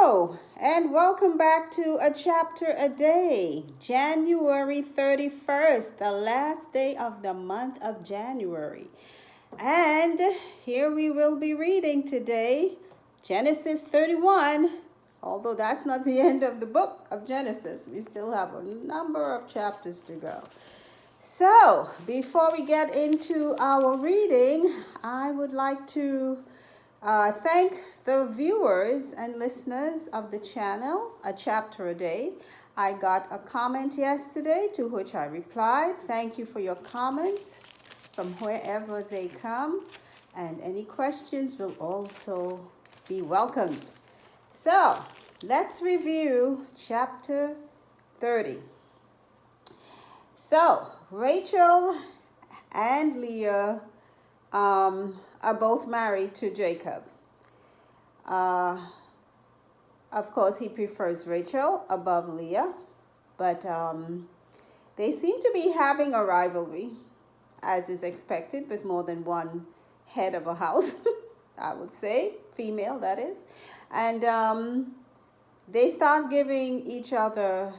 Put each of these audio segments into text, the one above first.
Hello, and welcome back to A Chapter a Day, January 31st, the last day of the month of January. And here we will be reading today Genesis 31, although that's not the end of the book of Genesis. We still have a number of chapters to go. So, before we get into our reading, I would like to thank the viewers and listeners of the channel, A Chapter a Day. I got a comment yesterday to which I replied. Thank you for your comments from wherever they come, and any questions will also be welcomed. So, let's review chapter 30. So, Rachel and Leah are both married to Jacob. Of course, he prefers Rachel above Leah, but they seem to be having a rivalry, as is expected, with more than one head of a house, I would say, female that is. And they start giving each other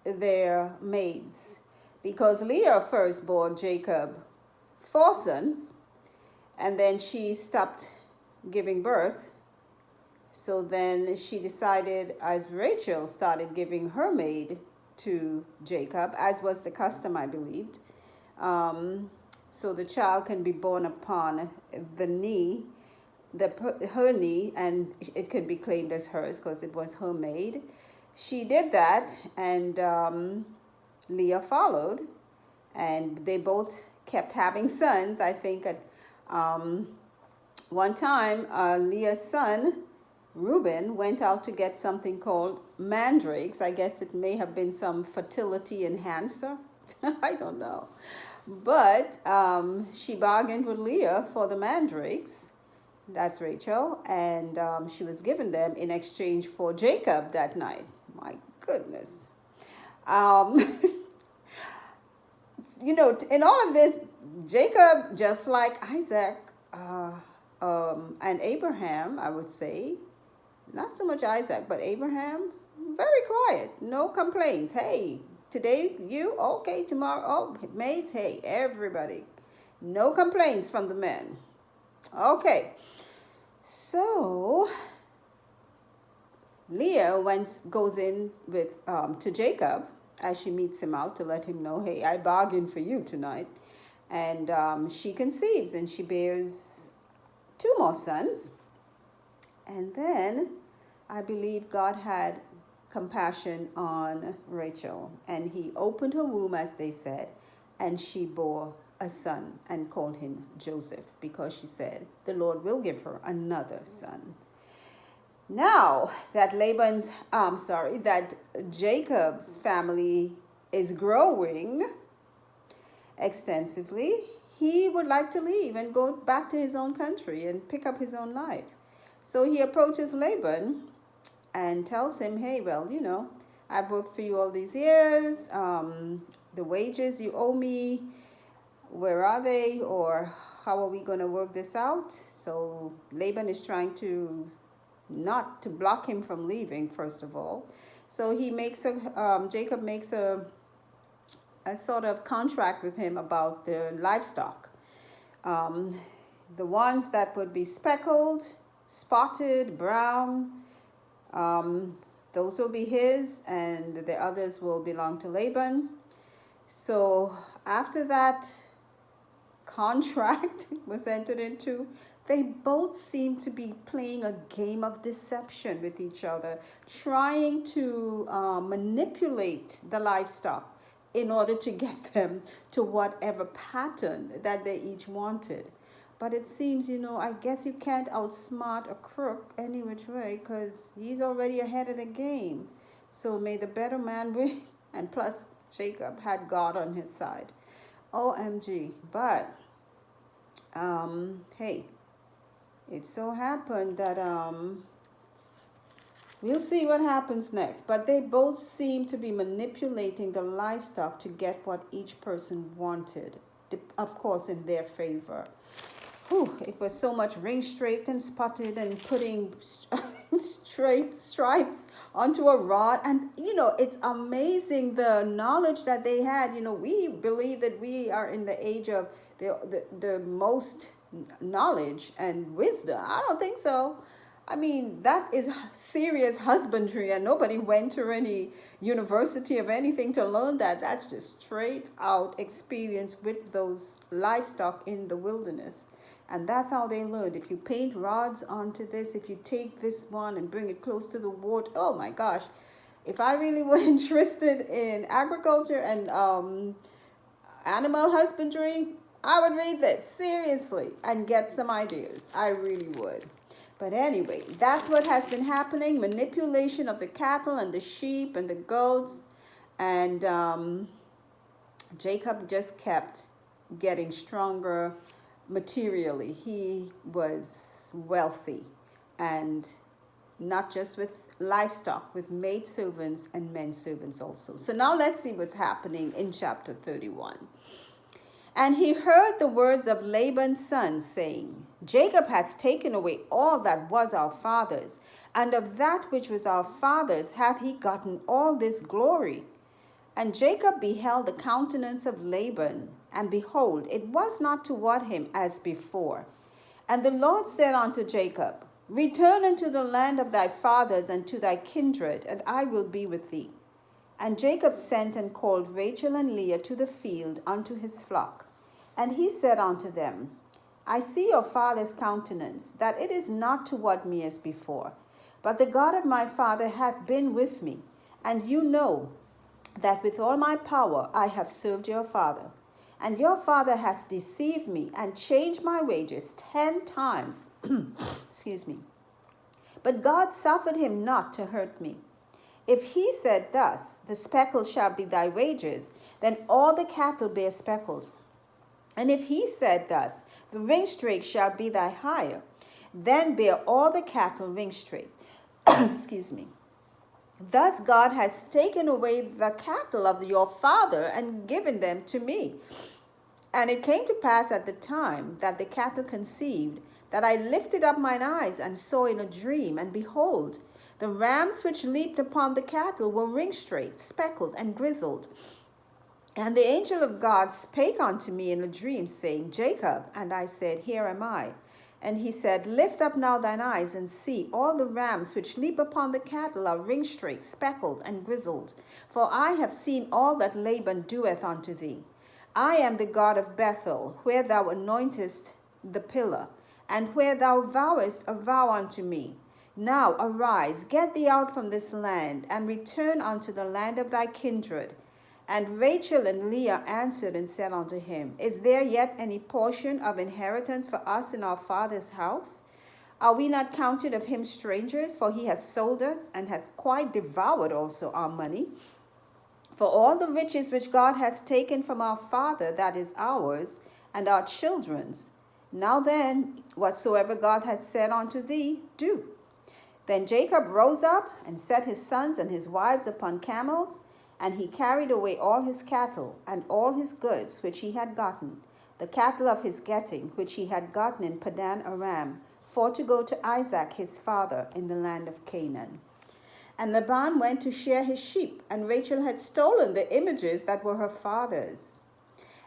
their maids, because Leah first bore Jacob 4 sons, and then she stopped giving birth. So then she decided, as Rachel started giving her maid to Jacob, as was the custom, I believed, so the child can be born upon the knee, her knee, and it could be claimed as hers because it was her maid. She did that, and Leah followed, and they both kept having sons. I think at one time, Leah's son, Reuben, went out to get something called mandrakes. I guess it may have been some fertility enhancer. I don't know. But she bargained with Leah for the mandrakes. That's Rachel. And she was given them in exchange for Jacob that night. My goodness. In all of this, Jacob, just like Isaac and Abraham, I would say, not so much Isaac, but Abraham, very quiet, no complaints. Hey, today you, okay, tomorrow, oh, maids, hey, everybody. No complaints from the men. Okay, so Leah goes in with to Jacob as she meets him out to let him know, hey, I bargained for you tonight. And she conceives, and she bears 2 more sons. And then I believe God had compassion on Rachel, and he opened her womb, as they said, and she bore a son and called him Joseph, because she said the Lord will give her another son. Now that that Jacob's family is growing extensively, he would like to leave and go back to his own country and pick up his own life. So he approaches Laban and tells him, hey, well, I've worked for you all these years. The wages you owe me, where are they? Or how are we going to work this out? So Laban is trying to not to block him from leaving, first of all. So Jacob makes a sort of contract with him about the livestock. The ones that would be speckled, spotted, brown, those will be his, and the others will belong to Laban. So after that contract was entered into, they both seem to be playing a game of deception with each other, trying to manipulate the livestock in order to get them to whatever pattern that they each wanted. But it seems, I guess you can't outsmart a crook any which way, because he's already ahead of the game. So may the better man win. And plus, Jacob had God on his side. OMG. But, hey, it so happened that we'll see what happens next. But they both seem to be manipulating the livestock to get what each person wanted, of course, in their favor. It was so much ring-straked and spotted and putting stripes onto a rod. And it's amazing the knowledge that they had. We believe that we are in the age of the most knowledge and wisdom. I don't think so. I mean, that is serious husbandry, and nobody went to any university of anything to learn that. That's just straight out experience with those livestock in the wilderness. And that's how they learned. If you paint rods onto this, if you take this one and bring it close to the water, oh my gosh. If I really were interested in agriculture and animal husbandry, I would read this seriously and get some ideas. I really would. But anyway, that's what has been happening. Manipulation of the cattle and the sheep and the goats. And Jacob just kept getting stronger materially. He was wealthy, and not just with livestock, with maidservants and menservants also. So now let's see what's happening in chapter 31. And he heard the words of Laban's son, saying, Jacob hath taken away all that was our father's, and of that which was our father's hath he gotten all this glory. And Jacob beheld the countenance of Laban, and behold, it was not toward him as before. And the Lord said unto Jacob, Return unto the land of thy fathers and to thy kindred, and I will be with thee. And Jacob sent and called Rachel and Leah to the field unto his flock. And he said unto them, I see your father's countenance, that it is not toward me as before. But the God of my father hath been with me, and you know that with all my power I have served your father. And your father hath deceived me, and changed my wages 10 times. Excuse me. But God suffered him not to hurt me. If he said thus, the speckle shall be thy wages, then all the cattle bear speckled. And if he said thus, the ringstake shall be thy hire, then bear all the cattle ringstake. Excuse me. Thus God has taken away the cattle of your father and given them to me. And it came to pass at the time that the cattle conceived, that I lifted up mine eyes and saw in a dream, and behold, the rams which leaped upon the cattle were ringstraked, speckled, and grizzled. And the angel of God spake unto me in a dream, saying, Jacob. And I said, Here am I. And he said, Lift up now thine eyes, and see, all the rams which leap upon the cattle are ringstraked, speckled, and grizzled. For I have seen all that Laban doeth unto thee. I am the God of Bethel, where thou anointest the pillar, and where thou vowest a vow unto me. Now arise, get thee out from this land, and return unto the land of thy kindred. And Rachel and Leah answered and said unto him, Is there yet any portion of inheritance for us in our father's house? Are we not counted of him strangers? For he has sold us, and hath quite devoured also our money. For all the riches which God hath taken from our father, that is ours, and our children's. Now then, whatsoever God hath said unto thee, do. Then Jacob rose up, and set his sons and his wives upon camels, and he carried away all his cattle, and all his goods which he had gotten, the cattle of his getting, which he had gotten in Padan Aram, for to go to Isaac his father in the land of Canaan. And Laban went to shear his sheep, and Rachel had stolen the images that were her father's.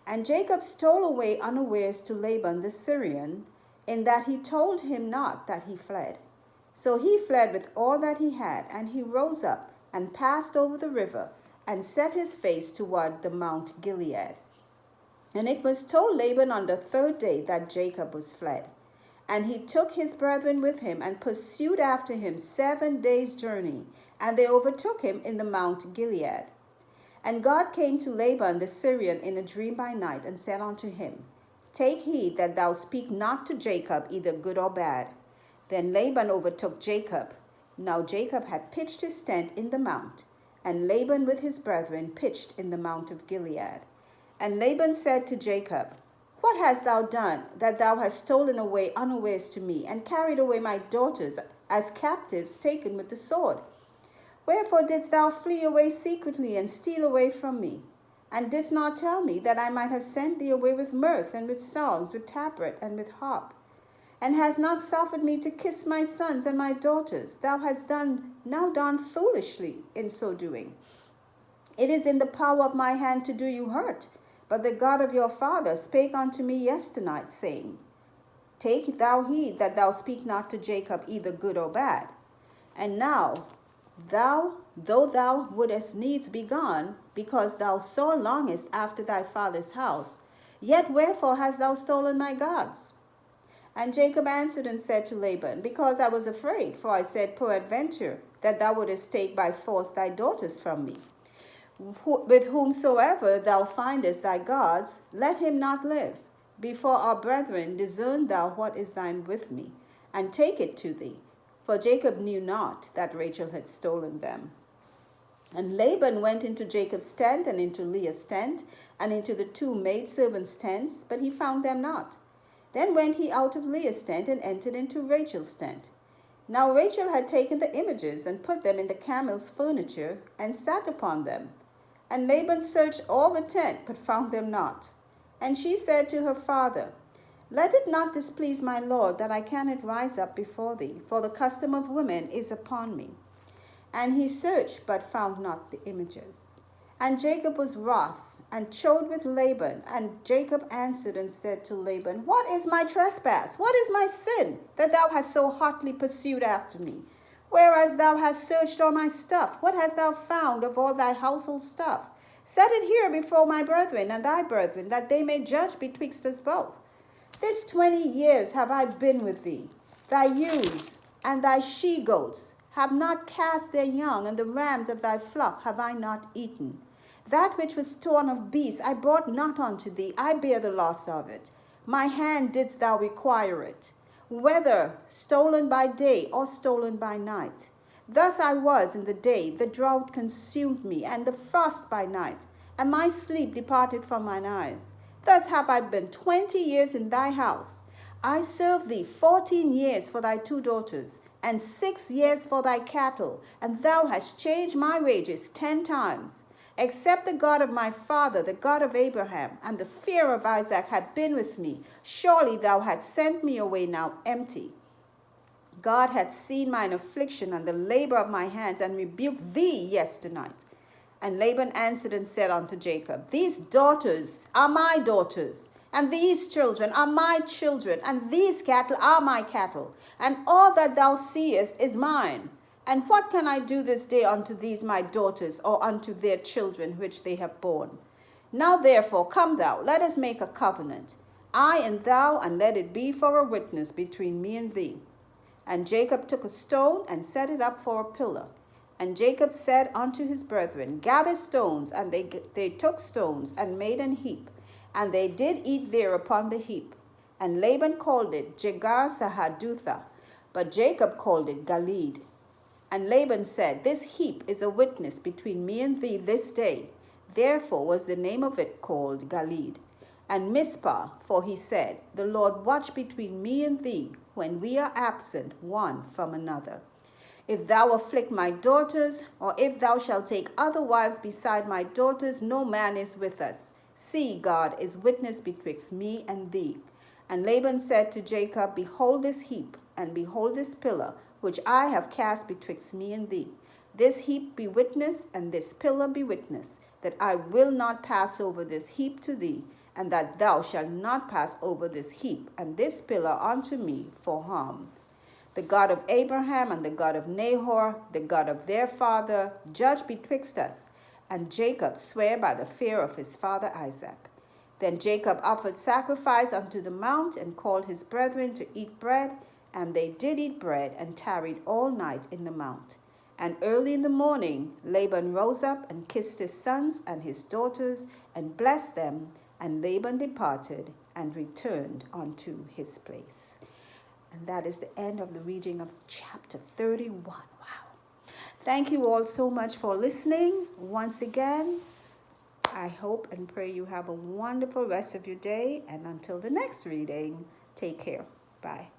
And Jacob stole away unawares to Laban the Syrian, in that he told him not that he fled. So he fled with all that he had, and he rose up, and passed over the river, and set his face toward the Mount Gilead. And it was told Laban on the 3rd day that Jacob was fled. And he took his brethren with him, and pursued after him 7 days' journey, and they overtook him in the Mount Gilead. And God came to Laban the Syrian in a dream by night, and said unto him, Take heed that thou speak not to Jacob either good or bad. Then Laban overtook Jacob. Now Jacob had pitched his tent in the mount, and Laban with his brethren pitched in the Mount of Gilead. And Laban said to Jacob, What hast thou done, that thou hast stolen away unawares to me, and carried away my daughters as captives taken with the sword? Wherefore didst thou flee away secretly, and steal away from me? And didst not tell me, that I might have sent thee away with mirth, and with songs, with tabret, and with harp? and hast not suffered me to kiss my sons and my daughters. Thou hast now done foolishly in so doing. It is in the power of my hand to do you hurt. But the God of your father spake unto me yesternight, saying, Take thou heed that thou speak not to Jacob either good or bad. And now, though thou wouldest needs be gone, because thou so longest after thy father's house, yet wherefore hast thou stolen my gods? And Jacob answered and said to Laban, Because I was afraid, for I said, Peradventure, that thou wouldest take by force thy daughters from me. With whomsoever thou findest thy gods, let him not live. Before our brethren discern thou what is thine with me, and take it to thee. For Jacob knew not that Rachel had stolen them. And Laban went into Jacob's tent, and into Leah's tent, and into the two maidservants' tents, but he found them not. Then went he out of Leah's tent, and entered into Rachel's tent. Now Rachel had taken the images, and put them in the camel's furniture, and sat upon them. And Laban searched all the tent, but found them not. And she said to her father, Let it not displease my lord, that I cannot rise up before thee, for the custom of women is upon me. And he searched, but found not the images. And Jacob was wroth, and chode with Laban. And Jacob answered and said to Laban, What is my trespass? What is my sin, that thou hast so hotly pursued after me? Whereas thou hast searched all my stuff, what hast thou found of all thy household stuff? Set it here before my brethren and thy brethren, that they may judge betwixt us both. This 20 years have I been with thee. Thy ewes and thy she-goats have not cast their young, and the rams of thy flock have I not eaten. That which was torn of beasts I brought not unto thee, I bear the loss of it. My hand didst thou require it, whether stolen by day or stolen by night. Thus I was in the day, the drought consumed me, and the frost by night, and my sleep departed from mine eyes. Thus have I been 20 years in thy house. I served thee 14 years for thy 2 daughters, and 6 years for thy cattle, and thou hast changed my wages 10 times. Except the God of my father, the God of Abraham, and the fear of Isaac had been with me, surely thou hadst sent me away now empty. God had seen mine affliction and the labor of my hands, and rebuked thee yesternight. And Laban answered and said unto Jacob, These daughters are my daughters, and these children are my children, and these cattle are my cattle, and all that thou seest is mine. And what can I do this day unto these my daughters, or unto their children which they have borne? Now therefore come thou, let us make a covenant, I and thou, and let it be for a witness between me and thee. And Jacob took a stone and set it up for a pillar. And Jacob said unto his brethren, Gather stones. And they took stones and made an heap, and they did eat there upon the heap. And Laban called it Jegar-sahadutha, but Jacob called it Galeed. And Laban said, This heap is a witness between me and thee this day. Therefore was the name of it called Galeed. And Mizpah, for he said, The Lord watch between me and thee, when we are absent one from another. If thou afflict my daughters, or if thou shalt take other wives beside my daughters, no man is with us. See, God is witness betwixt me and thee. And Laban said to Jacob, Behold this heap, and behold this pillar, which I have cast betwixt me and thee. This heap be witness, and this pillar be witness, that I will not pass over this heap to thee, and that thou shalt not pass over this heap and this pillar unto me for harm. The God of Abraham and the God of Nahor, the God of their father, judge betwixt us. And Jacob sware by the fear of his father Isaac. Then Jacob offered sacrifice unto the mount, and called his brethren to eat bread. And they did eat bread, and tarried all night in the mount. And early in the morning Laban rose up, and kissed his sons and his daughters, and blessed them. And Laban departed, and returned unto his place. And that is the end of the reading of chapter 31. Wow. Thank you all so much for listening. Once again, I hope and pray you have a wonderful rest of your day. And until the next reading, take care. Bye.